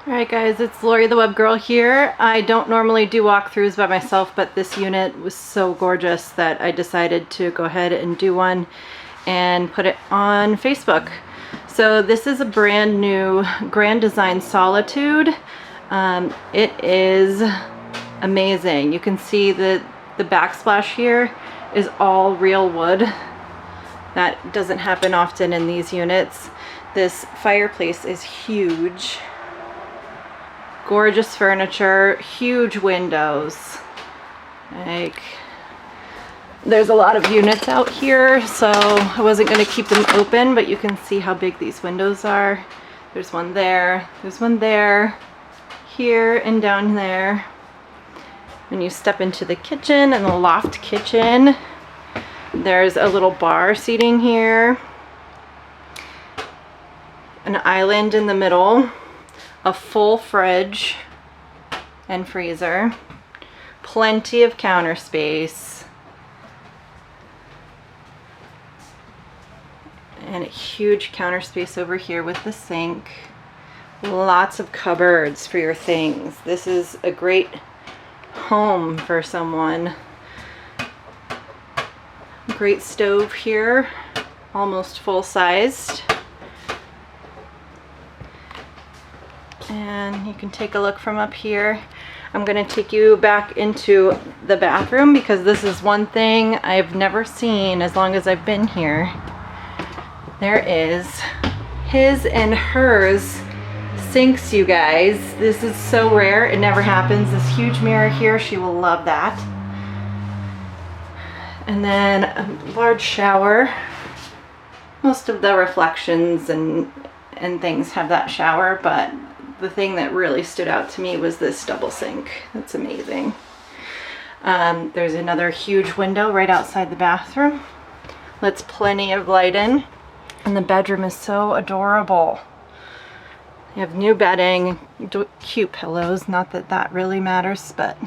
Alright guys, it's Lori the Web Girl here. I don't normally do walkthroughs by myself, but this unit was so gorgeous that I decided to go ahead and do one and put it on Facebook. So this is a brand new Grand Design Solitude. It is amazing. You can see that the backsplash here is all real wood. That doesn't happen often in these units. This fireplace is huge. Gorgeous furniture, huge windows. Like, there's a lot of units out here, so I wasn't going to keep them open, but you can see how big these windows are. There's one there, there's one there, here and down there. When you step into the kitchen and the loft kitchen, there's a little bar seating here, an island in the middle, a full fridge and freezer, plenty of counter space, and a huge counter space over here with the sink. Lots of cupboards for your things. This is a great home for someone. Great stove here, almost full-sized. And you can take a look from up here. I'm going to take you back into the bathroom because this is one thing I've never seen as long as I've been here. There is his and hers sinks, you guys. This is so rare. It never happens. This huge mirror here, she will love that. And then a large shower. Most of the reflections and things have that shower, but the thing that really stood out to me was this double sink. That's amazing. There's another huge window right outside the bathroom. Lets plenty of light in. And the bedroom is so adorable. You have new bedding, cute pillows. Not that that really matters, but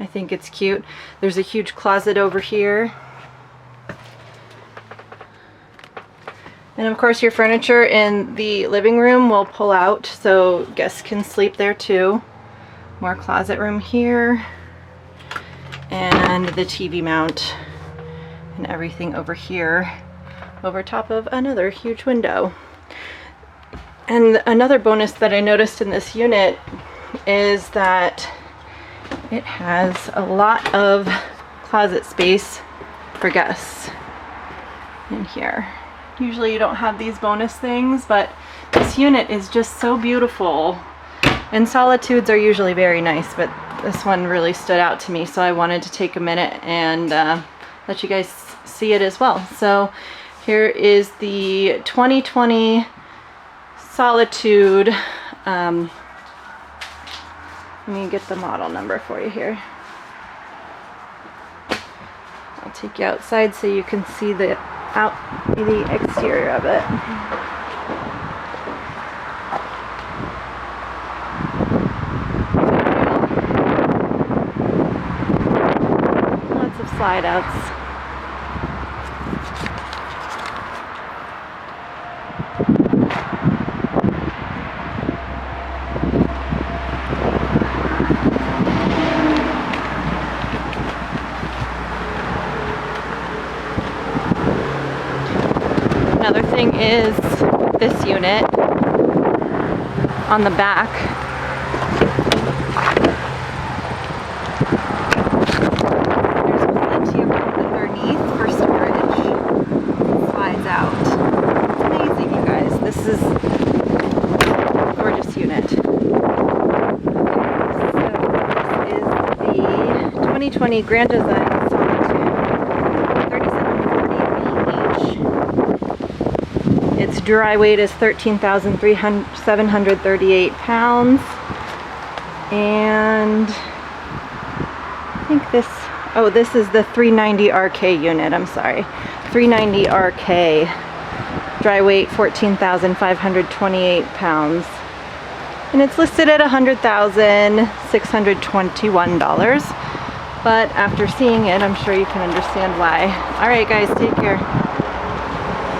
I think it's cute. There's a huge closet over here. And of course your furniture in the living room will pull out so guests can sleep there too. More closet room here. And the TV mount and everything over here over top of another huge window. And another bonus that I noticed in this unit is that it has a lot of closet space for guests in here. Usually you don't have these bonus things, but this unit is just so beautiful. And Solitudes are usually very nice, but this one really stood out to me, so I wanted to take a minute and let you guys see it as well. So here is the 2020 Solitude. Let me get the model number for you here. I'll take you outside so you can see the exterior of it. Lots of slide outs. Another thing is this unit on the back. There's plenty of room underneath for storage. It slides out. It's amazing, you guys. This is a gorgeous unit. So this is the 2020 Grand Design Solitude. Its dry weight is 13,738 pounds, and I think this is the 390RK unit, I'm sorry, 390RK, dry weight 14,528 pounds, and it's listed at $100,621, but after seeing it, I'm sure you can understand why. Alright guys, take care.